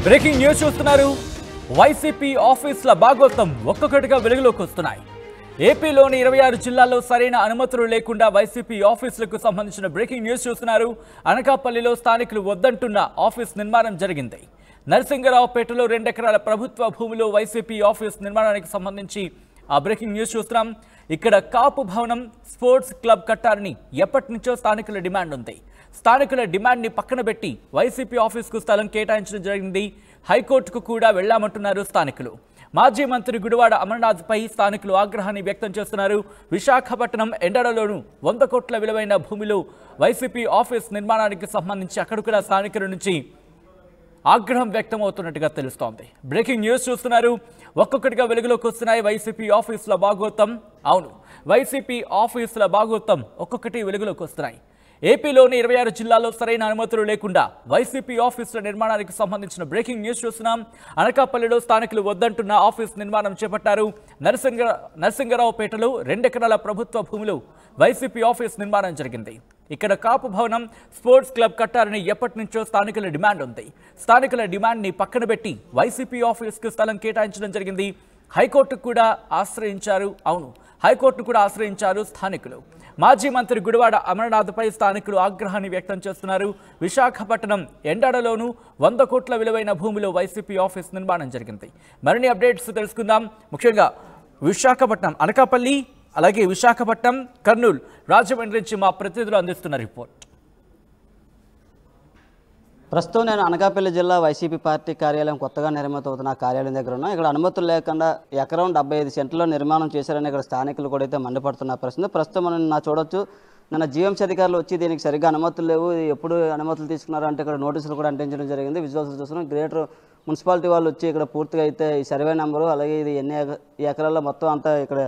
Breaking news చూస్తున్నారు. YCP ఆఫీసుల భాగోతం ఒక్కొక్కటిగా వెలుగులోకి వస్తున్నాయి. ఏపీలోని 26 జిల్లాల్లో సరైన అనుమతులు లేకుండా వైసీపీ ఆఫీసులకు సంబంధించిన బ్రేకింగ్ న్యూస్ చూస్తున్నారు. అనకాపల్లిలో స్థానికులు వద్దంటున్న ఆఫీస్ నిర్మాణం జరిగింది. నరసింగరావుపేటలో 2 ఎకరాల ప్రభుత్వ భూమిలో వైసీపీ ఆఫీస్ నిర్మాణానికి సంబంధించి ఆ బ్రేకింగ్ న్యూస్ చూస్తున్నాం. ఇక్కడ కాపు భవనం, స్పోర్ట్స్ క్లబ్ కట్టాలని ఎప్పటి నుంచో స్థానికుల డిమాండ్ ఉంది. స్థానికుల డిమాండ్ని పక్కన పెట్టి వైసీపీ ఆఫీస్కు స్థలం కేటాయించడం జరిగింది. హైకోర్టుకు కూడా వెళ్లామంటున్నారు స్థానికులు. మాజీ మంత్రి గుడివాడ అమర్నాథ్పై స్థానికులు ఆగ్రహాన్ని వ్యక్తం చేస్తున్నారు. విశాఖపట్నం ఎండడలోనూ 100 కోట్ల విలువైన భూమిలో వైసీపీ ఆఫీస్ నిర్మాణానికి సంబంధించి అక్కడ కూడా స్థానికుల నుంచి ఆగ్రహం వ్యక్తం అవుతున్నట్టుగా తెలుస్తోంది. బ్రేకింగ్ న్యూస్ చూస్తున్నారు. ఒక్కొక్కటిగా వెలుగులోకి వస్తున్నాయి వైసీపీ ఆఫీసుల భాగోతం. అవును, వైసీపీ ఆఫీసుల భాగోతం ఒక్కొక్కటి వెలుగులోకి వస్తున్నాయి. ఏపీలోని 26 జిల్లాల్లో సరైన అనుమతులు లేకుండా వైసీపీ ఆఫీసుల నిర్మాణానికి సంబంధించిన బ్రేకింగ్ న్యూస్ చూస్తున్నాం. అనకాపల్లిలో స్థానికులు వద్దంటున్న ఆఫీస్ నిర్మాణం చేపట్టారు. నరసింగరావుపేటలో 2 ఎకరాల ప్రభుత్వ భూమిలో వైసీపీ ఆఫీస్ నిర్మాణం జరిగింది. ఇక్కడ కాపు భవనం, స్పోర్ట్స్ క్లబ్ కట్టాలని ఎప్పటి నుంచో స్థానికుల డిమాండ్ ఉంది. స్థానికుల డిమాండ్ని పక్కన పెట్టి వైసీపీ ఆఫీస్కు స్థలం కేటాయించడం జరిగింది. హైకోర్టుకు కూడా ఆశ్రయించారు. అవును, హైకోర్టును కూడా ఆశ్రయించారు స్థానికులు. మాజీ మంత్రి గుడివాడ అమర్నాథ్పై స్థానికులు ఆగ్రహాన్ని వ్యక్తం చేస్తున్నారు. విశాఖపట్నం ఎండడలోనూ 100 కోట్ల విలువైన భూమిలో వైసీపీ ఆఫీస్ నిర్మాణం జరిగింది. మరిన్ని అప్డేట్స్ తెలుసుకుందాం. ముఖ్యంగా విశాఖపట్నం, అనకాపల్లి, అలాగే విశాఖపట్నం, కర్నూలు, రాజమండ్రి నుంచి మా ప్రతినిధులు అందిస్తున్న రిపోర్ట్. ప్రస్తుతం నేను అనకాపల్లి జిల్లా వైసీపీ పార్టీ కార్యాలయం కొత్తగా నిర్మితవుతున్న కార్యాలయం దగ్గర ఉన్నా. ఇక్కడ అనుమతులు లేకుండా ఎకరం 75 సెంట్లలో నిర్మాణం చేశారని ఇక్కడ స్థానికులు కూడా అయితే మండిపడుతున్న పరిస్థితి. ప్రస్తుతం మనం చూడొచ్చు, నిన్న జీఎంసీ అధికారులు వచ్చి దీనికి సరిగ్గా అనుమతులు లేవు, ఎప్పుడు అనుమతులు తీసుకున్నారు అంటే ఇక్కడ నోటీసులు కూడా అంటించడం జరిగింది. విజువల్స్ చూస్తున్నాం. గ్రేటర్ మున్సిపాలిటీ వాళ్ళు వచ్చి ఇక్కడ పూర్తిగా అయితే ఈ సర్వే నెంబరు, అలాగే ఇది ఎన్ని ఎకరాల్లో మొత్తం అంతా ఇక్కడ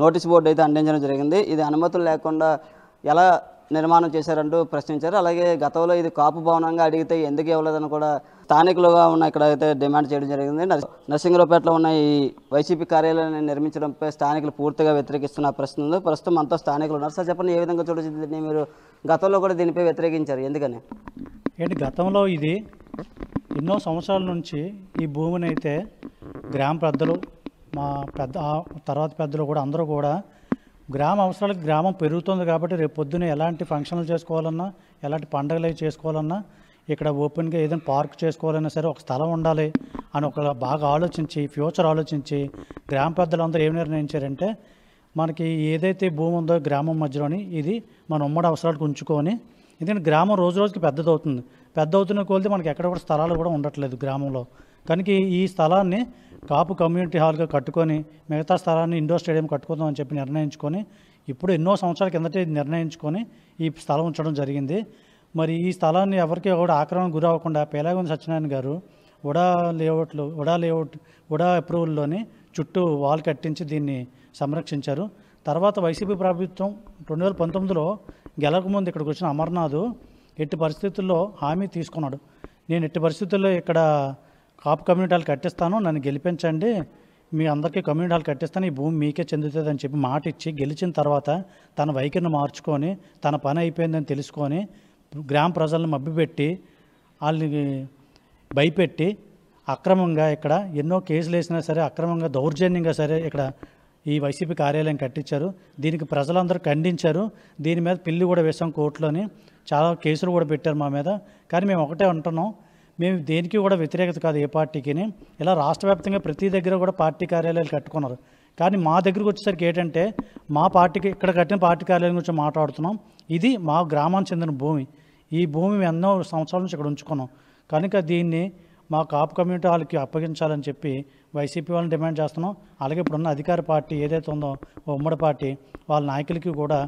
నోటీస్ బోర్డు అయితే అంటించడం జరిగింది. ఇది అనుమతులు లేకుండా ఎలా నిర్మాణం చేశారంటూ ప్రశ్నించారు. అలాగే గతంలో ఇది కాపు భవనంగా అడిగితే ఎందుకు ఇవ్వలేదని కూడా స్థానికులుగా ఉన్న ఇక్కడ అయితే డిమాండ్ చేయడం జరిగింది. నరసింగరావుపేటలో ఉన్న ఈ వైసీపీ కార్యాలయాన్ని నిర్మించడంపై స్థానికులు పూర్తిగా వ్యతిరేకిస్తున్న ప్రశ్న ఉంది. ప్రస్తుతం అంతా స్థానికులు ఉన్నారు. సార్ చెప్పండి, ఏ విధంగా చూడొచ్చు? మీరు గతంలో కూడా దీనిపై వ్యతిరేకించారు, ఎందుకని? గతంలో ఇది ఎన్నో సంవత్సరాల నుంచి ఈ భూమిని అయితే గ్రామ పెద్దలు, మా తర్వాత పెద్దలు కూడా అందరూ కూడా గ్రామ అవసరాలకు గ్రామం పెరుగుతుంది కాబట్టి రేపు పొద్దున్న ఎలాంటి ఫంక్షన్లు చేసుకోవాలన్నా, ఎలాంటి పండుగలు చేసుకోవాలన్నా, ఇక్కడ ఓపెన్గా ఏదైనా పార్క్ చేసుకోవాలన్నా సరే ఒక స్థలం ఉండాలి అని బాగా ఆలోచించి, ఫ్యూచర్ ఆలోచించి గ్రామ పెద్దలందరూ ఏం నిర్ణయించారంటే, మనకి ఏదైతే భూమి ఉందో గ్రామం మధ్యలోని ఇది మన ఉమ్మడి అవసరాలకు ఉంచుకొని, ఎందుకంటే గ్రామం రోజు రోజుకి పెద్ద అవుతున్న కొలిది మనకి ఎక్కడ కూడా స్థలాలు కూడా ఉండట్లేదు గ్రామంలో. కనుక ఈ స్థలాన్ని కాపు కమ్యూనిటీ హాల్గా కట్టుకొని మిగతా స్థలాన్ని ఇండోర్ స్టేడియం కట్టుకుందామని చెప్పి నిర్ణయించుకొని, ఇప్పుడు ఎన్నో సంవత్సరాల కిందటే నిర్ణయించుకొని ఈ స్థలం ఉంచడం జరిగింది. మరి ఈ స్థలాన్ని ఎవరికి కూడా ఆక్రమణ గురవ్వకుండా పేలాగొండ సత్యనారాయణ గారు ఉడా అప్రూవల్లోని చుట్టూ వాల్ కట్టించి దీన్ని సంరక్షించారు. తర్వాత వైసీపీ ప్రభుత్వం 2019లో గెలకముందు ఇక్కడికి వచ్చిన అమర్నాథ్ ఎట్టి పరిస్థితుల్లో హామీ తీసుకున్నాడు. నేను ఎట్టి పరిస్థితుల్లో ఇక్కడ కాపు కమ్యూనిటీ హాల్ కట్టిస్తాను, నన్ను గెలిపించండి, మీ అందరికీ కమ్యూనిటీ హాల్ కట్టిస్తాను, ఈ భూమి మీకే చెందుతుంది అని చెప్పి మాట ఇచ్చి గెలిచిన తర్వాత తన వైఖరిని మార్చుకొని తన పని అయిపోయిందని తెలుసుకొని గ్రామ ప్రజలను మభ్యపెట్టి వాళ్ళని భయపెట్టి అక్రమంగా ఇక్కడ ఎన్నో కేసులు వేసినా సరే అక్రమంగా దౌర్జన్యంగా సరే ఇక్కడ ఈ వైసీపీ కార్యాలయం కట్టించారు. దీనికి ప్రజలందరూ ఖండించారు. దీని మీద పిల్లి కూడా వేసాం కోర్టులోని, చాలా కేసులు కూడా పెట్టారు మా మీద. కానీ మేము ఒకటే అంటున్నాం, మేము దేనికి కూడా వ్యతిరేకత కాదు ఏ పార్టీకి. ఇలా రాష్ట్ర వ్యాప్తంగా ప్రతి దగ్గర కూడా పార్టీ కార్యాలయాలు కట్టుకున్నారు. కానీ మా దగ్గరకు వచ్చేసరికి ఏంటంటే, మా పార్టీకి ఇక్కడ కట్టిన పార్టీ కార్యాలయం గురించి మాట్లాడుతున్నాం. ఇది మా గ్రామానికి చెందిన భూమి. ఈ భూమి మేము ఎన్నో సంవత్సరాల నుంచి ఇక్కడ ఉంచుకున్నాం. కనుక దీన్ని మా కాపు కమ్యూనిటీ వాళ్ళకి అప్పగించాలని చెప్పి వైసీపీ వాళ్ళని డిమాండ్ చేస్తున్నాం. అలాగే ఇప్పుడున్న అధికార పార్టీ ఏదైతే ఉందో ఉమ్మడి పార్టీ వాళ్ళ నాయకులకి కూడా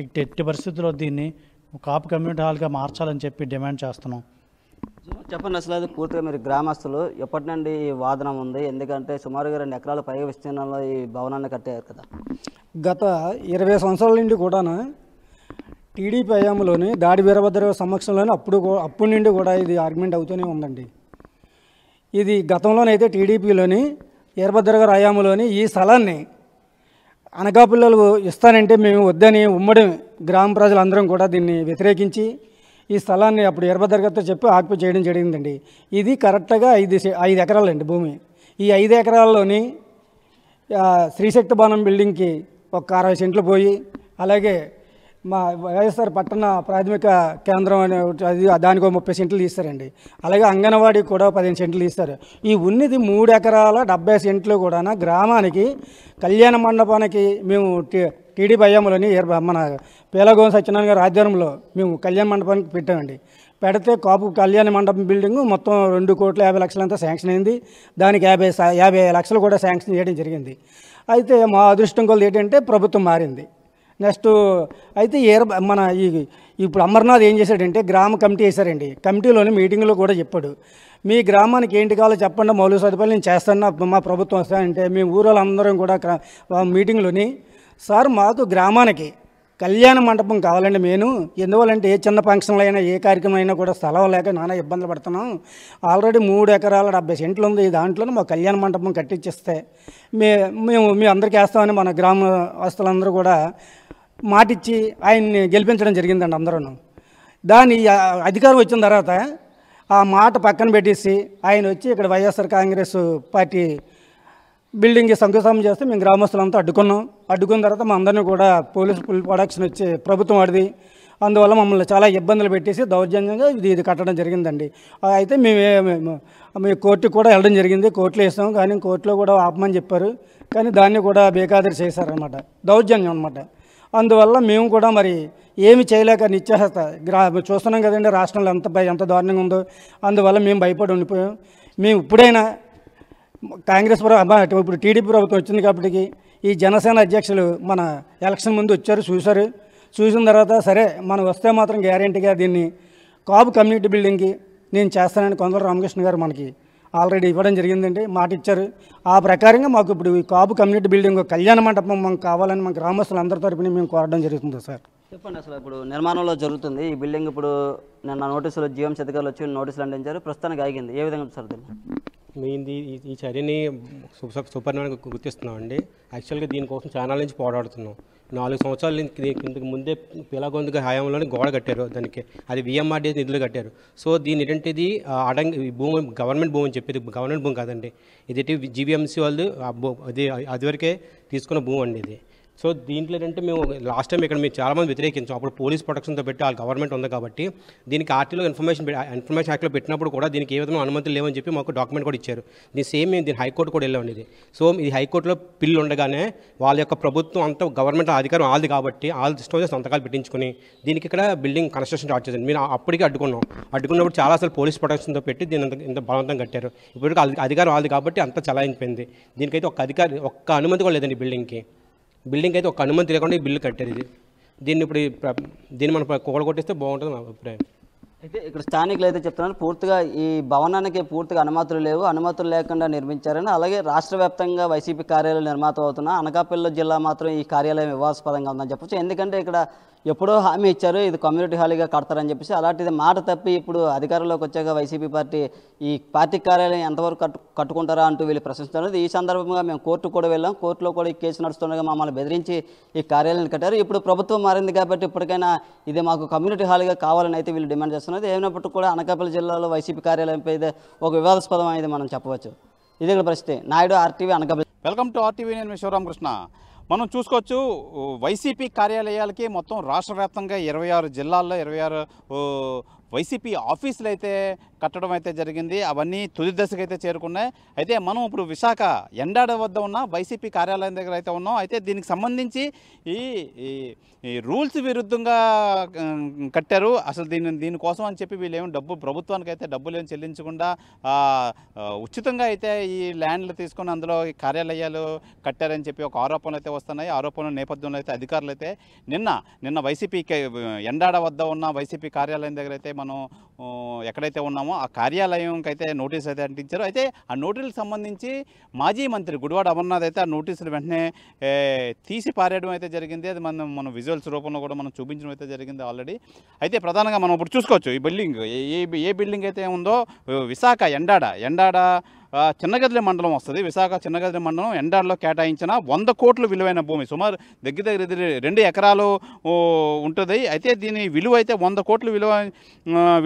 ఎట్టి పరిస్థితుల్లో దీన్ని కాపు కమ్యూనిటీ హాల్గా మార్చాలని చెప్పి డిమాండ్ చేస్తున్నాం. చెప్పండి, అసలు అది పూర్తిగా మీరు గ్రామస్తులు ఎప్పటి నుండి ఈ వాదన ఉంది? ఎందుకంటే సుమారుగా 2 ఎకరాల పైగా విస్తీర్ణంలో ఈ భవనాన్ని కట్టారు కదా. గత 20 సంవత్సరాల నుండి కూడా టీడీపీ హయాంలోని దాడి వీరభద్రరావు సమక్షంలోనే అప్పటి నుండి కూడా ఇది ఆర్గ్యుమెంట్ అవుతూనే ఉందండి. ఇది గతంలోనైతే టీడీపీలోని వీరభద్ర గారి హయాంలోని ఈ స్థలాన్ని అనకాపల్లిలో ఇస్తానంటే మేము వద్దని ఉమ్మడి గ్రామ ప్రజలందరం కూడా దీన్ని వ్యతిరేకించి ఈ స్థలాన్ని అప్పుడు వీరభద్ర గారితో చెప్పి ఆక్యుపై చేయడం జరిగిందండి. ఇది కరెక్ట్గా 5 ఎకరాలండి భూమి. ఈ 5 ఎకరాల్లోని శ్రీశక్తి భవనం బిల్డింగ్కి ఒక 60 సెంట్లు పోయి, అలాగే మా వైఎస్ఆర్ పట్టణ ప్రాథమిక కేంద్రం అనే అది దానికి 30 సెంట్లు తీస్తారండి. అలాగే అంగన్వాడీకి కూడా 15 సెంట్లు తీస్తారు. ఈ ఉన్నది 3 ఎకరాల 70 సెంట్లు కూడా గ్రామానికి కళ్యాణ మండపానికి మేము టీడీపీ అయ్యాములని మన పేలగోం సత్యనారాయణ గారి ఆధ్వర్యంలో మేము కళ్యాణ మండపానికి పెట్టామండి. పెడితే కాపు కళ్యాణ మండపం బిల్డింగ్ మొత్తం 2,50,00,000 శాంక్షన్ అయింది. దానికి 50 లక్షలు కూడా శాంక్షన్ చేయడం జరిగింది. అయితే మా అదృష్టం కొలది ఏంటంటే ప్రభుత్వం మారింది. నెక్స్ట్ అయితే మన ఇప్పుడు అమర్నాథ్ ఏం చేశాడంటే గ్రామ కమిటీ వేశారండి. కమిటీలోని మీటింగ్లో కూడా చెప్పాడు, మీ గ్రామానికి ఏంటి కావాలో చెప్పండి, మౌలిక సదుపాయాలు నేను చేస్తాను మా ప్రభుత్వం వస్తానంటే మేము ఊరోళ్ళందరం కూడా మీటింగ్లోని సార్ మాకు గ్రామానికి కళ్యాణ మండపం కావాలండి. నేను ఎందువల్లంటే ఏ చిన్న ఫంక్షన్లు అయినా ఏ కార్యక్రమం అయినా కూడా స్థలం లేక నానా ఇబ్బందులు పడుతున్నాం. ఆల్రెడీ 3 ఎకరాల 70 సెంట్లు ఉంది. దాంట్లోనే మా కళ్యాణ మండపం కట్టించిస్తే మేము అందరికీ వేస్తామని మన గ్రామస్తులందరూ కూడా మాటిచ్చి ఆయన్ని గెలిపించడం జరిగిందండి అందరూ. దాని అధికారం వచ్చిన తర్వాత ఆ మాట పక్కన పెట్టేసి ఆయన వచ్చి ఇక్కడ వైఎస్ఆర్ కాంగ్రెస్ పార్టీ బిల్డింగ్కి శంకుస్థాపన చేస్తే మేము గ్రామస్తులంతా అడ్డుకున్న తర్వాత మా అందరినీ కూడా పోలీసు ఫుల్ ప్రొడక్షన్ వచ్చి ప్రభుత్వం వాడిది. అందువల్ల మమ్మల్ని చాలా ఇబ్బందులు పెట్టేసి దౌర్జన్యంగా ఇది కట్టడం జరిగిందండి. అయితే మేము కోర్టుకు కూడా వెళ్ళడం జరిగింది. కోర్టులో వేసాం, కానీ కోర్టులో కూడా ఆపమని చెప్పారు. కానీ దాన్ని కూడా బేఖాతరు చేశారనమాట, దౌర్జన్యం అనమాట. అందువల్ల మేము కూడా మరి ఏమి చేయలేక నిత్యాసత చూస్తున్నాం కదండి రాష్ట్రంలో ఎంత దారుణంగా ఉందో. అందువల్ల మేము భయపడి ఉండిపోయాం. మేము ఇప్పుడైనా కాంగ్రెస్ ఇప్పుడు టీడీపీ ప్రభుత్వం వచ్చింది కాబట్టి ఈ జనసేన అధ్యక్షులు మన ఎలక్షన్ ముందు వచ్చారు, చూసిన తర్వాత సరే మనం వస్తే మాత్రం గ్యారెంటీగా దీన్ని కాపు కమ్యూనిటీ బిల్డింగ్కి నేను చేస్తానని కొందరు రామకృష్ణ గారు మనకి ఆల్రెడీ ఇవ్వడం జరిగిందండి, మాట ఇచ్చారు. ఆ ప్రకారంగా మాకు ఇప్పుడు ఈ కాపు కమ్యూనిటీ బిల్డింగ్ కళ్యాణ మండపం మాకు కావాలని మా గ్రామస్తులందరి తరపున మేము కోరడం జరుగుతుంది సార్. చెప్పండి, అసలు ఇప్పుడు నిర్మాణంలో జరుగుతుంది ఈ బిల్డింగ్, ఇప్పుడు నిన్న నోటీసులు జీఎంసీ అధికారులు వచ్చి నోటీసులు అందించారు, ప్రస్తుతానికి ఆగింది. ఏ విధంగా సార్ దీన్ని మేము ఈ చర్యని సూపర్గా గుర్తిస్తున్నామండి. యాక్చువల్గా దీనికోసం చాలా నుంచి పోరాడుతున్నాం. 4 సంవత్సరాల ఇంతకు ముందే పిలగొందుగా హయాంలోనే గోడ కట్టారు, దానికి అది విఎంఆర్డీ నిధులు కట్టారు. సో దీని ఏంటంటే భూమి గవర్నమెంట్ భూమి అని చెప్పేది గవర్నమెంట్ భూమి కాదండి, ఇది జీవీఎంసీ వాళ్ళు అదివరకే తీసుకున్న భూమి అండి ఇది. సో దీంట్లో ఏంటంటే మేము లాస్ట్ టైం ఇక్కడ మేము చాలామంది వ్యతిరేకించాం. అప్పుడు పోలీస్ ప్రొటెక్షన్తో పెట్టి వాళ్ళ గవర్నమెంట్ ఉంది కాబట్టి దీనికి ఆర్టీలో ఇన్ఫర్మేషన్ యాక్ట్లో పెట్టినప్పుడు కూడా దీనికి ఏ విధంగా అనుమతులు లేవని చెప్పి మాకు డాక్యుమెంట్ కూడా ఇచ్చారు. దీని హైకోర్టు కూడా వెళ్ళామండి. ఇది సో ఈ హైకోర్టులో పిల్లు ఉండగానే వాళ్ళ యొక్క ప్రభుత్వం అంతా గవర్నమెంట్ అధికారం వాళ్ళది కాబట్టి వాళ్ళ ఇష్టం సంతకాలు పెట్టించుకుని దీనికి ఇక్కడ బిల్డింగ్ కన్స్ట్రక్షన్ స్టార్ట్ చేశారు. మేము అప్పటికే అడ్డుకున్నప్పుడు చాలా అసలు పోలీస్ ప్రొటెక్షన్తో పెట్టి దీని ఇంత బలవంతం కట్టారు. ఇప్పటికీ అధికారం వాళ్ళది కాబట్టి అంతా చలాయించిపోయింది. దీనికైతే ఒక్క అనుమతి కూడా లేదండి. బిల్డింగ్ అయితే ఒక అనుమతి లేకుండా ఈ బిల్లు కట్టారు. దీన్ని మనం కూడగొట్టేస్తే బాగుంటుంది నా అభిప్రాయం. అయితే ఇక్కడ స్థానికులు అయితే చెప్తున్నారు పూర్తిగా ఈ భవనానికి పూర్తిగా అనుమతులు లేవు, అనుమతులు లేకుండా నిర్మించారని. అలాగే రాష్ట్ర వ్యాప్తంగా వైసీపీ కార్యాలయం నిర్మాతం అవుతున్నా అనకాపల్లి జిల్లా మాత్రం ఈ కార్యాలయం వివాదాస్పదంగా ఉందని చెప్పచ్చు. ఎందుకంటే ఇక్కడ ఎప్పుడో హామీ ఇచ్చారు ఇది కమ్యూనిటీ హాల్గా కడతారని చెప్పేసి, అలాంటిది మాట తప్పి ఇప్పుడు అధికారంలోకి వచ్చాక వైసీపీ పార్టీ ఈ పార్టీ కార్యాలయం ఎంతవరకు కట్టుకుంటారా అంటూ వీళ్ళు ప్రశ్నిస్తున్నారు. ఈ సందర్భంగా మేము కోర్టు కూడా వెళ్ళాం, కోర్టులో కూడా ఈ కేసు నడుస్తుండగా మమ్మల్ని బెదిరించి ఈ కార్యాలయాన్ని కట్టారు. ఇప్పుడు ప్రభుత్వం మారింది కాబట్టి ఇప్పటికైనా ఇది మాకు కమ్యూనిటీ హాల్గా కావాలని అయితే వీళ్ళు డిమాండ్ చేస్తున్నారు. ఏమైనప్పటికీ కూడా అనకాపల్లి జిల్లాలో వైసీపీ కార్యాలయంపై ఒక వివాదాస్పదం అనేది మనం చెప్పవచ్చు. ఇది ఇక్కడ పరిస్థితి. Naidu, RTV, Anakapalli. Welcome to RTV. నేను శివరామకృష్ణ. మనం చూసుకోవచ్చు వైసీపీ కార్యాలయాలకి మొత్తం రాష్ట్ర వ్యాప్తంగా 26 జిల్లాల్లో 26 వైసీపీ ఆఫీసులు అయితే కట్టడం అయితే జరిగింది. అవన్నీ తుది దశకు అయితే చేరుకున్నాయి. అయితే మనం ఇప్పుడు విశాఖ ఎండాడ వద్ద ఉన్న వైసీపీ కార్యాలయం దగ్గర అయితే ఉన్నాం. అయితే దీనికి సంబంధించి ఈ రూల్స్ విరుద్ధంగా కట్టారు. అసలు దీనికోసం అని చెప్పి వీళ్ళు ఏమి ప్రభుత్వానికి అయితే డబ్బులు ఏమి చెల్లించకుండా ఉచితంగా అయితే ఈ ల్యాండ్లు తీసుకొని అందులో ఈ కార్యాలయాలు కట్టారని చెప్పి ఒక ఆరోపణలు అయితే వస్తున్నాయి. ఆరోపణల నేపథ్యంలో అయితే అధికారులు అయితే నిన్న వైసీపీ ఎండాడ వద్ద ఉన్న వైసీపీ కార్యాలయం దగ్గర అయితే మనం ఎక్కడైతే ఉన్నామో ఆ కార్యాలయంకి అయితే నోటీసులు అయితే అంటించారు. అయితే ఆ నోటీసులకు సంబంధించి మాజీ మంత్రి గుడివాడ అమర్నాథ్ అయితే ఆ నోటీసులు వెంటనే తీసి పారేయడం అయితే జరిగింది. అది మనం విజువల్స్ రూపంలో కూడా మనం చూపించడం అయితే జరిగింది ఆల్రెడీ. అయితే ప్రధానంగా మనం ఇప్పుడు చూసుకోవచ్చు ఈ బిల్డింగ్ ఏ బిల్డింగ్ అయితే ఉందో విశాఖ ఎండాడ చిన్నగదిరి మండలం వస్తుంది. విశాఖ చిన్నగదిరి మండలం ఎండాడలో కేటాయించిన 100 కోట్ల విలువైన భూమి, సుమారు దగ్గర 2 ఎకరాలు ఉంటుంది. అయితే దీని విలువ అయితే 100 కోట్ల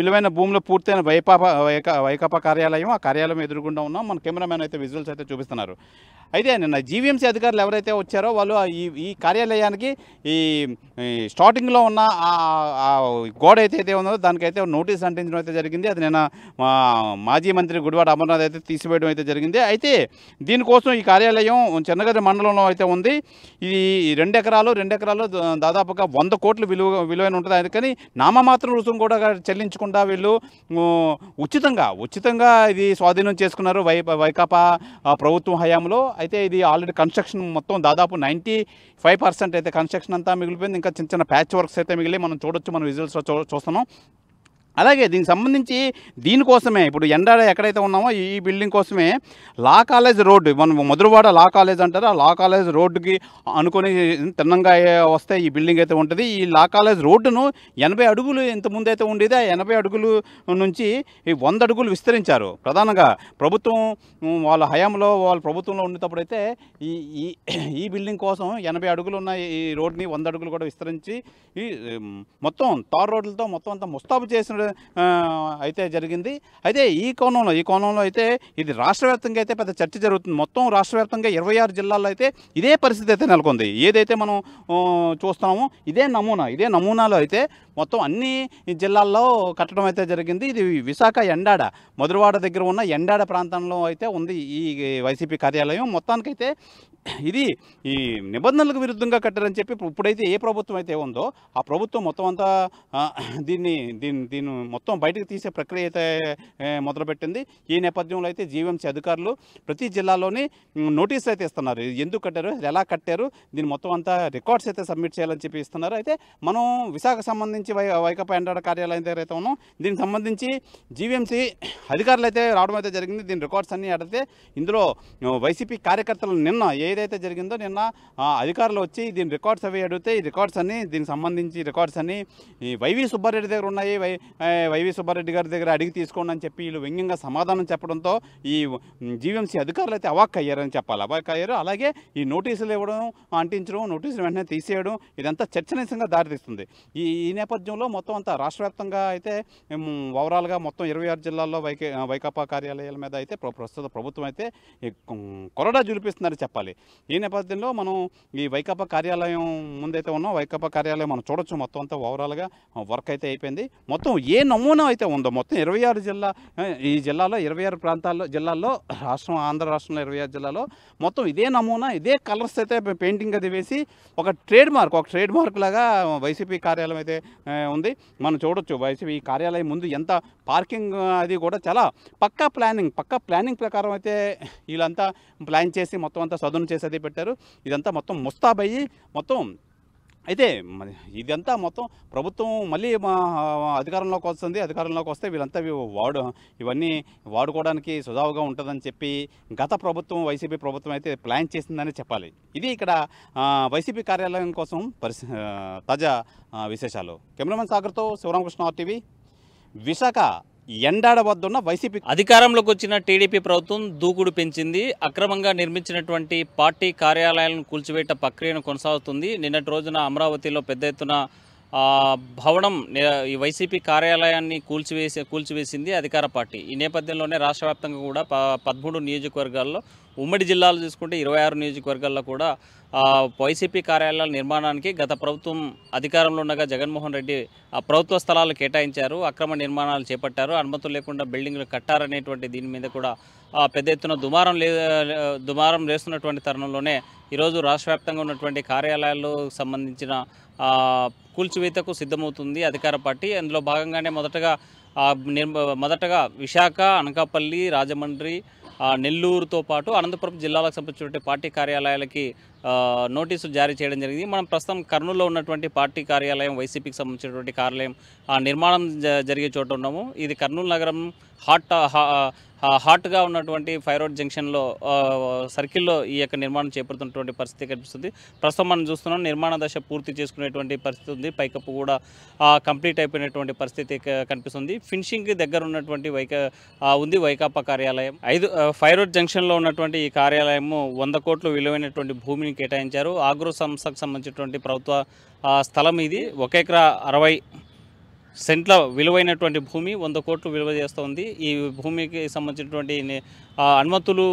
విలువైన భూమిలో పూర్తయిన వైకాపా కార్యాలయం. ఆ కార్యాలయం ఎదురుగుండా ఉన్నాం. మన కెమెరామెన్ అయితే విజువల్స్ అయితే చూపిస్తున్నారు. అయితే నిన్న జీవీఎంసీ అధికారులు ఎవరైతే వచ్చారో వాళ్ళు ఈ కార్యాలయానికి ఈ స్టార్టింగ్లో ఉన్న గోడ అయితే ఉందో దానికైతే నోటీస్ అంటించడం అయితే జరిగింది. అది నిన్న మాజీ మంత్రి గుడివాడ అమర్నాథ్ అయితే తీసివేయడం అయితే జరిగింది. అయితే దీనికోసం ఈ కార్యాలయం చిన్నగదిరి మండలంలో అయితే ఉంది. ఇది 2 ఎకరాలు దాదాపుగా 100 కోట్ల విలువైన ఉంటుంది. అందుకని నామమాత్రం రుసుము కూడా చెల్లించకుండా వీళ్ళు ఉచితంగా ఇది స్వాధీనం చేసుకున్నారు వైకాపా ప్రభుత్వం హయాంలో. అయితే ఇది ఆల్రెడీ కన్స్ట్రక్షన్ మొత్తం దాదాపు 95% అయితే కన్స్ట్రక్షన్ అంతా మిగిలిపోయింది. ఇంకా చిన్న ప్యాచ్ వర్క్స్ అయితే మిగిలి మనం చూడొచ్చు, మనం విజువల్స్లో చూస్తున్నాం. అలాగే దీనికి సంబంధించి దీనికోసమే ఇప్పుడు ఎండాడ ఎక్కడైతే ఉన్నామో ఈ బిల్డింగ్ కోసమే లా కాలేజ్ రోడ్డు, మనం మధురవాడ లా కాలేజ్ అంటారు, ఆ లా కాలేజ్ రోడ్డుకి అనుకుని తిన్నంగా వస్తే ఈ బిల్డింగ్ అయితే ఉంటుంది. ఈ లా కాలేజ్ రోడ్డును 80 అడుగులు ఇంతకుముందు అయితే ఉండేది. ఆ 80 అడుగులు నుంచి 100 అడుగులు విస్తరించారు. ప్రధానంగా ప్రభుత్వం వాళ్ళ హయాంలో వాళ్ళ ప్రభుత్వంలో ఉండేటప్పుడు అయితే ఈ బిల్డింగ్ కోసం 80 అడుగులు ఉన్న ఈ రోడ్ని 100 అడుగులు కూడా విస్తరించి ఈ మొత్తం తార్ రోడ్లతో మొత్తం అంతా ముస్తాబు చేసిన అయితే జరిగింది. అయితే ఈ కోణంలో అయితే ఇది రాష్ట్ర వ్యాప్తంగా అయితే పెద్ద చర్చ జరుగుతుంది. మొత్తం రాష్ట్ర వ్యాప్తంగా 26 జిల్లాల్లో అయితే ఇదే పరిస్థితి అయితే నెలకొంది. ఏదైతే మనం చూస్తున్నామో ఇదే నమూనాలో అయితే మొత్తం అన్ని జిల్లాల్లో కట్టడం అయితే జరిగింది. ఇది విశాఖ ఎండాడ మధురవాడ దగ్గర ఉన్న ఎండాడ ప్రాంతంలో అయితే ఉంది ఈ వైసీపీ కార్యాలయం. మొత్తానికైతే ఇది ఈ నిబంధనలకు విరుద్ధంగా కట్టారని చెప్పి ఇప్పుడైతే ఏ ప్రభుత్వం అయితే ఉందో ఆ ప్రభుత్వం మొత్తం అంతా దీన్ని మొత్తం బయటకు తీసే ప్రక్రియ అయితే మొదలుపెట్టింది. ఈ నేపథ్యంలో అయితే జీవీఎంసీ అధికారులు ప్రతి జిల్లాలోని నోటీసులు అయితే ఇస్తున్నారు. ఎందుకు కట్టారు, ఎలా కట్టారు, దీని మొత్తం అంతా రికార్డ్స్ అయితే సబ్మిట్ చేయాలని చెప్పి ఇస్తున్నారు. అయితే మనం విశాఖ సంబంధించి వైకాపా ఎండాడ కార్యాలయం దగ్గర అయితే ఉన్నాం. దీనికి సంబంధించి జీవీఎంసీ అధికారులు అయితే రావడం అయితే జరిగింది. దీని రికార్డ్స్ అన్నీ అడిగితే ఇందులో వైసీపీ కార్యకర్తలు నిన్న ఏదైతే జరిగిందో నిన్న అధికారులు వచ్చి దీని రికార్డ్స్ అవి అడిగితే ఈ రికార్డ్స్ అన్నీ దీనికి సంబంధించి రికార్డ్స్ అన్నీ ఈ వైవి సుబ్బారెడ్డి దగ్గర ఉన్నాయి. వైవి సుబ్బారెడ్డి గారి దగ్గర అడిగి తీసుకోండి అని చెప్పి వీళ్ళు వ్యంగ్యంగా సమాధానం చెప్పడంతో ఈ జీవీఎంసీ అధికారులు అయితే అవాక్కయ్యారని చెప్పాలి. అవాక్కయ్యారు. అలాగే ఈ నోటీసులు ఇవ్వడం, అంటించడం, నోటీసులు వెంటనే తీసేయడం ఇదంతా చర్చనీయంగా దారితీస్తుంది. ఈ నేపథ్యంలో మొత్తం అంతా రాష్ట్ర వ్యాప్తంగా అయితే ఓవరాల్గా మొత్తం 26 జిల్లాల్లో వైకాపా కార్యాలయాల మీద అయితే ప్రస్తుత ప్రభుత్వం అయితే కొరడా జులిపిస్తుందని చెప్పాలి. ఈ నేపథ్యంలో మనం ఈ వైకాపా కార్యాలయం ముందైతే ఉన్నాం. వైకాపా కార్యాలయం మనం చూడొచ్చు. మొత్తం అంతా ఓవరాల్గా వర్క్ అయితే అయిపోయింది. మొత్తం ఏ నమూనా అయితే ఉందో మొత్తం 26 ఈ జిల్లాలో 26 జిల్లాల్లో ఆంధ్ర రాష్ట్రంలో 26 జిల్లాలో మొత్తం ఇదే నమూనా, ఇదే కలర్స్ అయితే పెయింటింగ్ అది వేసి ఒక ట్రేడ్ మార్క్ లాగా వైసీపీ కార్యాలయం అయితే ఉంది. మనం చూడొచ్చు వైసీపీ ఈ కార్యాలయం ముందు ఎంత పార్కింగ్ అది కూడా చాలా పక్కా ప్లానింగ్ ప్రకారం అయితే వీళ్ళంతా ప్లాన్ చేసి మొత్తం అంతా సదును చేసి అది పెట్టారు. ఇదంతా మొత్తం ముస్తాబయ్యి మొత్తం అయితే ఇదంతా మొత్తం ప్రభుత్వం మళ్ళీ అధికారంలోకి వస్తుంది. అధికారంలోకి వస్తే వీళ్ళంతా ఇవన్నీ వాడుకోవడానికి సుజావుగా ఉంటుందని చెప్పి గత ప్రభుత్వం వైసీపీ ప్రభుత్వం అయితే ప్లాన్ చేసిందని చెప్పాలి. ఇది ఇక్కడ వైసీపీ కార్యాలయం కోసం తాజా విశేషాలు. కెమెరామెన్ సాగర్తో శివరామకృష్ణ RTV, విశాఖ ఎండాడ వద్ద ఉన్న వైసీపీ. అధికారంలోకి వచ్చిన టీడీపీ ప్రభుత్వం దూకుడు పెంచింది. అక్రమంగా నిర్మించినటువంటి పార్టీ కార్యాలయాలను కూల్చివేట ప్రక్రియను కొనసాగుతుంది. నిన్నటి రోజున అమరావతిలో పెద్ద ఎత్తున భవనం ఈ వైసీపీ కార్యాలయాన్ని కూల్చివేసింది అధికార పార్టీ. ఈ నేపథ్యంలోనే రాష్ట్ర వ్యాప్తంగా కూడా 13 నియోజకవర్గాల్లో, ఉమ్మడి జిల్లాలు చూసుకుంటే 26 నియోజకవర్గాల్లో కూడా వైసీపీ కార్యాలయాల నిర్మాణానికి గత ప్రభుత్వం అధికారంలో ఉండగా జగన్మోహన్ రెడ్డి ప్రభుత్వ స్థలాలు కేటాయించారు, అక్రమ నిర్మాణాలు చేపట్టారు, అనుమతులు లేకుండా బిల్డింగ్లు కట్టారనేటువంటి దీని మీద కూడా పెద్ద ఎత్తున దుమారం లేస్తున్నటువంటి తరుణంలోనే ఈరోజు రాష్ట్ర వ్యాప్తంగా ఉన్నటువంటి కార్యాలయాలకు సంబంధించిన కూల్చివేతకు సిద్ధమవుతుంది అధికార పార్టీ. అందులో భాగంగానే మొదటగా విశాఖ, అనకాపల్లి, రాజమండ్రి, నెల్లూరుతో పాటు అనంతపురం జిల్లాలకు సంబంధించినటువంటి పార్టీ కార్యాలయాలకి నోటీసులు జారీ చేయడం జరిగింది. మనం ప్రస్తుతం కర్నూలులో ఉన్నటువంటి పార్టీ కార్యాలయం, వైసీపీకి సంబంధించినటువంటి కార్యాలయం నిర్మాణం జరిగే చోట ఉన్నాము. ఇది కర్నూలు నగరం హాట్గా ఉన్నటువంటి ఫైర్ రోడ్ జంక్షన్లో సర్కిల్లో ఈ యొక్క నిర్మాణం చేపడుతున్నటువంటి పరిస్థితి కనిపిస్తుంది. ప్రస్తుతం మనం చూస్తున్నాం నిర్మాణ దశ పూర్తి చేసుకునేటువంటి పరిస్థితి ఉంది. పైకప్పు కూడా కంప్లీట్ అయిపోయినటువంటి పరిస్థితి కనిపిస్తుంది. ఫినిషింగ్ దగ్గర ఉన్నటువంటి ఉంది వైకాపా కార్యాలయం. ఫైర్ రోడ్ జంక్షన్లో ఉన్నటువంటి ఈ కార్యాలయము 100 కోట్లు విలువైనటువంటి భూమిని కేటాయించారు. ఆగ్రో సంస్థకు సంబంధించినటువంటి ప్రభుత్వ స్థలం ఇది. 1 ఎకరా 60 సెంట్ల విలువైనటువంటి భూమి 100 కోట్లు విలువ చేస్తుంది. ఈ భూమికి సంబంధించినటువంటి అనుమతులు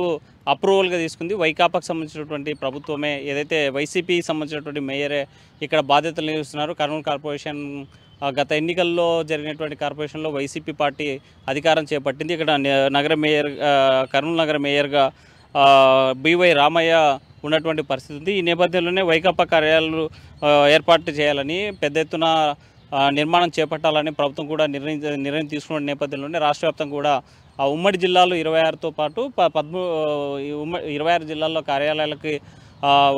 అప్రూవల్గా తీసుకుంది వైకాపాకు సంబంధించినటువంటి ప్రభుత్వమే. ఏదైతే వైసీపీకి సంబంధించినటువంటి మేయరే ఇక్కడ బాధ్యతలు నిర్వహిస్తున్నారు. కర్నూలు కార్పొరేషన్ గత ఎన్నికల్లో జరిగినటువంటి కార్పొరేషన్లో వైసీపీ పార్టీ అధికారం చేపట్టింది. ఇక్కడ కర్నూలు నగర మేయర్గా బివై రామయ్య ఉన్నటువంటి పరిస్థితి ఉంది. ఈ నేపథ్యంలోనే వైకాపా కార్యాలయాలు ఏర్పాటు చేయాలని పెద్ద ఎత్తున నిర్మాణం చేపట్టాలని ప్రభుత్వం కూడా నిర్ణయం తీసుకున్న నేపథ్యంలోనే రాష్ట్ర వ్యాప్తంగా కూడా ఉమ్మడి జిల్లాలు 26తో పాటు 26 జిల్లాల్లో కార్యాలయాలకి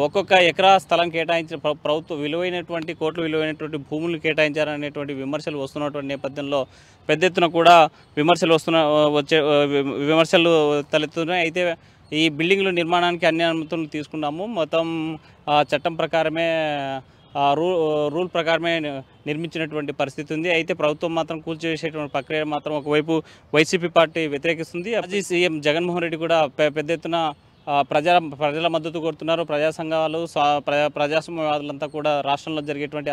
ఒక్కొక్క ఎకరా స్థలం కేటాయించిన ప్రభుత్వం విలువైనటువంటి కోట్లు విలువైనటువంటి భూములు కేటాయించారనేటువంటి విమర్శలు వస్తున్నటువంటి నేపథ్యంలో పెద్ద ఎత్తున కూడా విమర్శలు తలెత్తున్నాయి. అయితే ఈ బిల్డింగ్ల నిర్మాణానికి అన్ని అనుమతులు తీసుకున్నాము, మొత్తం చట్టం ప్రకారమే రూల్ ప్రకారమే నిర్మించినటువంటి పరిస్థితి ఉంది. అయితే ప్రభుత్వం మాత్రం కూల్చివేసేటువంటి ప్రక్రియ మాత్రం ఒకవైపు వైసీపీ పార్టీ వ్యతిరేకిస్తుంది. మాజీ సీఎం జగన్మోహన్ రెడ్డి కూడా పెద్ద ఎత్తున ప్రజల మద్దతు కోరుతున్నారు. ప్రజా సంఘాలు ప్రజాస్వామ్యవాదులంతా కూడా రాష్ట్రంలో జరిగేటువంటి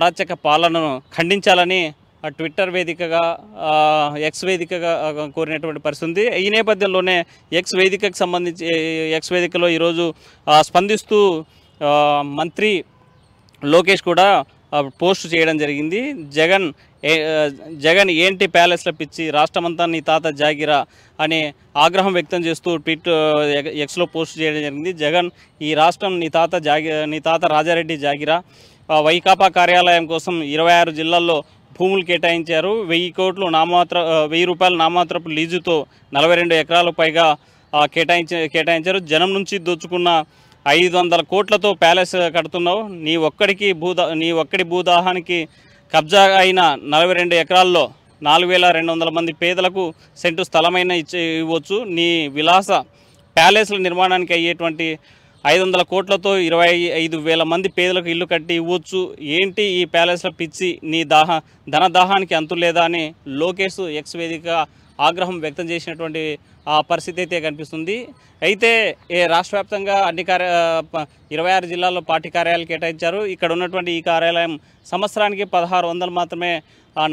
అరాచక పాలనను ఖండించాలని ట్విట్టర్ వేదికగా ఎక్స్ వేదికగా కోరినటువంటి పరిస్థితి ఉంది. ఈ నేపథ్యంలోనే ఎక్స్ వేదికలో ఈరోజు స్పందిస్తూ మంత్రి లోకేష్ కూడా పోస్ట్ చేయడం జరిగింది. జగన్ ఏంటి ప్యాలెస్ల పిచ్చి, రాష్ట్రమంతా నీ తాత జాగిరా అనే ఆగ్రహం వ్యక్తం చేస్తూ ట్వీట్ ఎక్స్లో పోస్ట్ చేయడం జరిగింది. జగన్ ఈ రాష్ట్రం నీ తాత రాజారెడ్డి జాగిరా. వైకాపా కార్యాలయం కోసం 26 జిల్లాల్లో భూములు కేటాయించారు. 1000 రూపాయల నామాత్రపు లీజుతో 42 ఎకరాలు పైగా కేటాయించారు. జనం నుంచి దోచుకున్న 500 కోట్లతో ప్యాలెస్ కడుతున్నావు. నీ ఒక్కడి భూదాహానికి కబ్జా అయిన 42 ఎకరాల్లో 4200 మంది పేదలకు సెంటు స్థలమైన ఇవ్వచ్చు. నీ విలాస ప్యాలెస్ల నిర్మాణానికి అయ్యేటువంటి 500 కోట్లతో 25,000 మంది పేదలకు ఇల్లు కట్టి ఇవ్వచ్చు. ఏంటి ఈ ప్యాలెస్ల పిచ్చి, నీ ధనదాహానికి అంతులేదా అని లోకేష్ ఎక్స్ వేదిక ఆగ్రహం వ్యక్తం చేసినటువంటి పరిస్థితి అయితే కనిపిస్తుంది. అయితే రాష్ట్ర వ్యాప్తంగా 26 జిల్లాల్లో పార్టీ కార్యాలయాలు కేటాయించారు. ఇక్కడ ఉన్నటువంటి ఈ కార్యాలయం సంవత్సరానికి 1600 మాత్రమే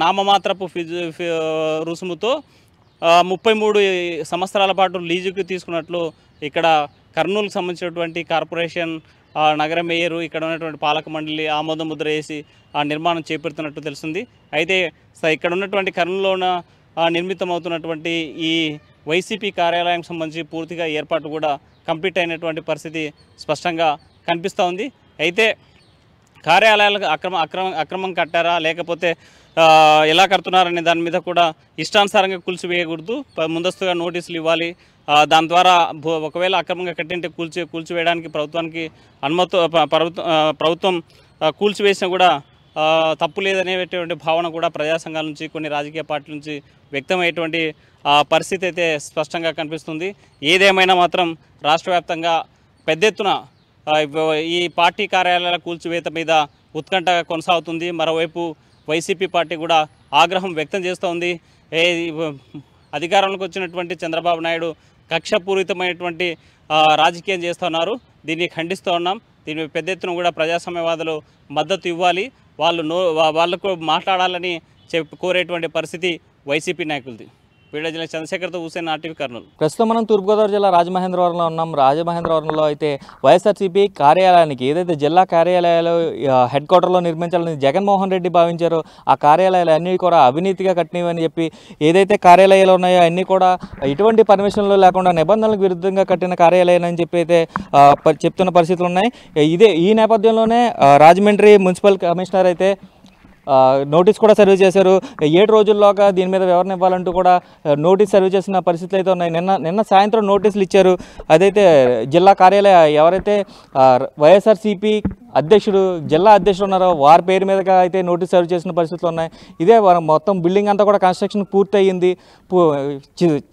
నామమాత్రపు రుసుముతో 33 సంవత్సరాల పాటు లీజుకు తీసుకున్నట్లు ఇక్కడ కర్నూలుకు సంబంధించినటువంటి కార్పొరేషన్ నగర మేయరు ఇక్కడ ఉన్నటువంటి పాలక మండలి ఆమోద ముద్ర వేసి నిర్మాణం చేపడుతున్నట్టు తెలుస్తుంది. అయితే ఇక్కడ ఉన్నటువంటి కర్నూలులో నిర్మితమవుతున్నటువంటి ఈ వైసీపీ కార్యాలయం సంబంధించి పూర్తిగా ఏర్పాటు కూడా కంప్లీట్ అయినటువంటి పరిస్థితి స్పష్టంగా కనిపిస్తూ ఉంది. అయితే కార్యాలయాలకు అక్రమం కట్టారా లేకపోతే ఎలా కడుతున్నారనే దాని మీద కూడా ఇష్టానుసారంగా కూల్చివేయకూడదు, ముందస్తుగా నోటీసులు ఇవ్వాలి. దాని ద్వారా ఒకవేళ అక్రమంగా కట్టింటే కూల్చివేయడానికి ప్రభుత్వం కూల్చివేసినా కూడా తప్పు లేదనేటువంటి భావన కూడా ప్రజా సంఘాల నుంచి కొన్ని రాజకీయ పార్టీల నుంచి వ్యక్తమయ్యేటువంటి పరిస్థితి అయితే స్పష్టంగా కనిపిస్తుంది. ఏదేమైనా మాత్రం రాష్ట్ర వ్యాప్తంగా పెద్ద ఎత్తున ఈ పార్టీ కార్యాలయాల కూల్చివేత మీద ఉత్కంఠ కొనసాగుతుంది. మరోవైపు వైసీపీ పార్టీ కూడా ఆగ్రహం వ్యక్తం చేస్తూ ఉంది. అధికారంలోకి వచ్చినటువంటి చంద్రబాబు నాయుడు కక్షపూరితమైనటువంటి రాజకీయం చేస్తున్నారు. దీన్ని ఖండిస్తూ ఉన్నాం. దీని పెద్ద ఎత్తున కూడా ప్రజాస్వామ్యవాదులు మద్దతు ఇవ్వాలి, వాళ్ళకు మాట్లాడాలని కోరేటువంటి పరిస్థితి వైసీపీ నాయకులది. వీడియో జిల్లా చంద్రశేఖర్తో హుసేన్, ఆర్టీవీ, కర్నూలు. ప్రస్తుతం మనం తూర్పుగోదావరి జిల్లా రాజమహేంద్రవరంలో ఉన్నాం. రాజమహేంద్రవరంలో అయితే వైఎస్ఆర్సీపీ కార్యాలయానికి ఏదైతే జిల్లా కార్యాలయాలు హెడ్ క్వార్టర్లో నిర్మించాలని జగన్మోహన్ రెడ్డి భావించారో ఆ కార్యాలయాలు అన్నీ కూడా అవినీతిగా కట్టినవని చెప్పి ఏదైతే కార్యాలయాలు ఉన్నాయో అన్నీ కూడా ఎటువంటి పర్మిషన్లు లేకుండా నిబంధనలకు విరుద్ధంగా కట్టిన కార్యాలయాలని చెప్పి అయితే చెప్తున్న పరిస్థితులు ఉన్నాయి. ఈ నేపథ్యంలోనే రాజమండ్రి మున్సిపల్ కమిషనర్ అయితే నోటీస్ కూడా సర్వ్ చేశారు. 7 రోజుల్లోగా దీని మీద వివరణ ఇవ్వాలంటూ కూడా నోటీస్ సర్వ్ చేసిన పరిస్థితులు అయితే ఉన్నాయి. నిన్న సాయంత్రం నోటీసులు ఇచ్చారు. అదైతే జిల్లా కార్యాలయ ఎవరైతే వైఎస్ఆర్సీపీ అధ్యక్షుడు జిల్లా అధ్యక్షుడు ఉన్నారో వారి పేరు మీదగా అయితే నోటీస్ సర్వ్ చేసిన పరిస్థితులు ఉన్నాయి. ఇదే మొత్తం బిల్డింగ్ అంతా కూడా కన్స్ట్రక్షన్ పూర్తయింది,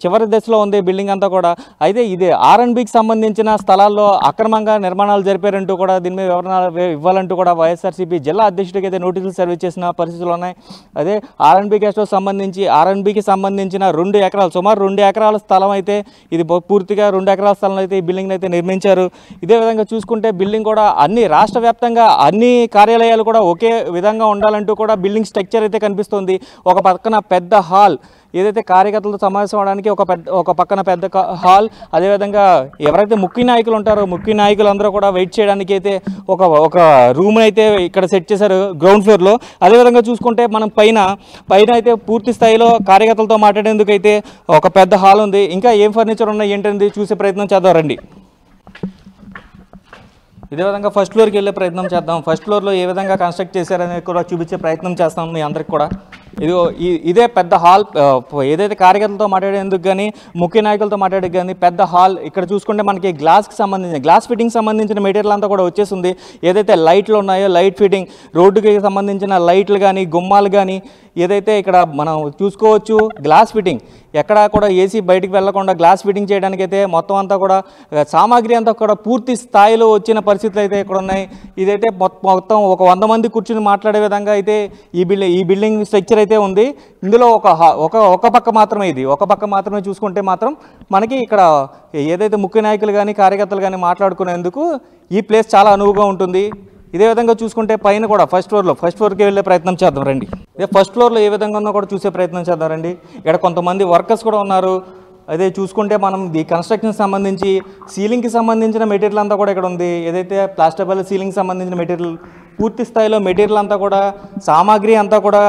చివరి దశలో ఉంది బిల్డింగ్ అంతా కూడా. అయితే ఇదే R&Bకి సంబంధించిన స్థలాల్లో అక్రమంగా నిర్మాణాలు జరిపారంటూ కూడా దీని మీద వివరణ ఇవ్వాలంటూ కూడా వైఎస్ఆర్సీపీ జిల్లా అధ్యక్షుడికి అయితే నోటీసులు సర్వ్ చేసిన పరిస్థితులు ఉన్నాయి. అదే R&B గెస్ట్ హౌస్ సంబంధించి R&Bకి సంబంధించిన 2 ఎకరాలు సుమారు 2 ఎకరాల స్థలం అయితే ఇది పూర్తిగా 2 ఎకరాల స్థలం అయితే ఈ బిల్డింగ్ అయితే నిర్మించారు. ఇదే విధంగా చూసుకుంటే బిల్డింగ్ కూడా అన్ని రాష్ట్ర వ్యాప్తంగా అన్ని కార్యాలయాలు కూడా ఒకే విధంగా ఉండాలంటూ కూడా బిల్డింగ్ స్ట్రక్చర్ అయితే కనిపిస్తుంది. ఒక పక్కన పెద్ద హాల్, ఏదైతే కార్యకర్తలతో సమావేశం అవడానికి ఒక పక్కన పెద్ద హాల్, అదేవిధంగా ఎవరైతే ముఖ్య నాయకులు ఉంటారో ముఖ్య నాయకులందరూ కూడా వెయిట్ చేయడానికి అయితే ఒక రూమ్ అయితే ఇక్కడ సెట్ చేశారు గ్రౌండ్ ఫ్లోర్లో. అదేవిధంగా చూసుకుంటే మనం పైన అయితే పూర్తి స్థాయిలో కార్యకర్తలతో మాట్లాడేందుకు అయితే ఒక పెద్ద హాల్ ఉంది. ఇంకా ఏం ఫర్నిచర్ ఉన్నాయి ఏంటనేది చూసే ప్రయత్నం చేద్దాం రండి. ఇదే విధంగా ఫస్ట్ ఫ్లోర్కి వెళ్ళే ప్రయత్నం చేద్దాం. ఫస్ట్ ఫ్లోర్లో ఏ విధంగా కన్స్ట్రక్ట్ చేశారనేది కూడా చూపించే ప్రయత్నం చేస్తాం మీ అందరికి కూడా. ఇదే పెద్ద హాల్, ఏదైతే కార్యకర్తలతో మాట్లాడేందుకు కానీ ముఖ్య నాయకులతో మాట్లాడే కానీ పెద్ద హాల్. ఇక్కడ చూసుకుంటే మనకి గ్లాస్ ఫిట్టింగ్ సంబంధించిన మెటీరియల్ అంతా కూడా వచ్చేసింది. ఏదైతే లైట్లు ఉన్నాయో లైట్ ఫిట్టింగ్, రోడ్డుకి సంబంధించిన లైట్లు కానీ గుమ్మాలు కానీ ఏదైతే ఇక్కడ మనం చూసుకోవచ్చు గ్లాస్ ఫిట్టింగ్, ఎక్కడా కూడా ఏసీ బయటికి వెళ్లకుండా గ్లాస్ ఫిట్టింగ్ చేయడానికైతే మొత్తం అంతా కూడా సామాగ్రి అంతా కూడా పూర్తి స్థాయిలో వచ్చిన పరిస్థితులు అయితే ఇక్కడ ఉన్నాయి. ఇదైతే మొత్తం ఒక 100 మంది కూర్చుని మాట్లాడే విధంగా అయితే ఈ బిల్డింగ్ స్ట్రక్చర్ అయితే ఉంది. ఇందులో ఒక పక్క మాత్రమే ఒక పక్క మాత్రమే చూసుకుంటే మాత్రం మనకి ఇక్కడ ఏదైతే ముఖ్య నాయకులు కానీ కార్యకర్తలు కానీ మాట్లాడుకునేందుకు ఈ ప్లేస్ చాలా అనువుగా ఉంటుంది. ఇదే విధంగా చూసుకుంటే పైన కూడా ఫస్ట్ ఫ్లోర్కి వెళ్ళే ప్రయత్నం చేద్దాం రండి. ఇదే ఫస్ట్ ఫ్లోర్లో ఏ విధంగా ఉందో కూడా చూసే ప్రయత్నం చేద్దాం రండి. ఇక్కడ కొంతమంది వర్కర్స్ కూడా ఉన్నారు. అదే చూసుకుంటే మనం ఈ కన్స్ట్రక్షన్ సంబంధించి సీలింగ్కి సంబంధించిన మెటీరియల్ అంతా కూడా ఇక్కడ ఉంది. ఏదైతే ప్లాస్టర్ సీలింగ్ సంబంధించిన మెటీరియల్ పూర్తి స్థాయిలో మెటీరియల్ అంతా కూడా సామాగ్రి అంతా కూడా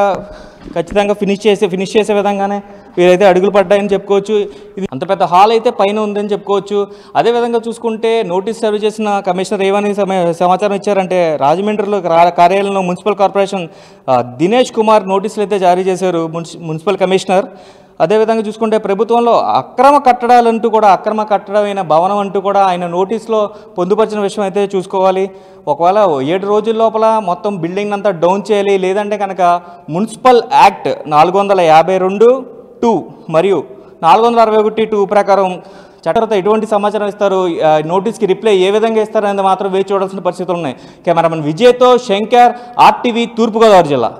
ఖచ్చితంగా ఫినిష్ చేసే విధంగానే వీరైతే అడుగులు పడ్డాయని చెప్పుకోవచ్చు. ఇది అంత పెద్ద హాల్ అయితే పైన ఉందని చెప్పుకోవచ్చు. అదేవిధంగా చూసుకుంటే నోటీస్ సర్వ్ చేసిన కమిషనర్ ఏమని సమాచారం ఇచ్చారంటే రాజమండ్రిలో కార్యాలయంలో మున్సిపల్ కార్పొరేషన్ దినేష్ కుమార్ నోటీసులు అయితే జారీ చేశారు మున్సిపల్ కమిషనర్. అదేవిధంగా చూసుకుంటే ప్రభుత్వంలో అక్రమ కట్టడమైన భవనం అంటూ కూడా ఆయన నోటీస్లో పొందుపరిచిన విషయం అయితే చూసుకోవాలి. ఒకవేళ 7 రోజుల లోపల మొత్తం బిల్డింగ్ అంతా డౌన్ చేయాలి, లేదంటే కనుక మున్సిపల్ యాక్ట్ 452(2) మరియు 461(2) ప్రకారం చట్టంతో ఎటువంటి సమాచారం ఇస్తారు, నోటీస్కి రిప్లై ఏ విధంగా ఇస్తారు అనేది మాత్రం వేచి చూడాల్సిన పరిస్థితులు ఉన్నాయి. కెమెరామెన్ విజయ్తో శంకర్, RTV, తూర్పుగోదావరి జిల్లా.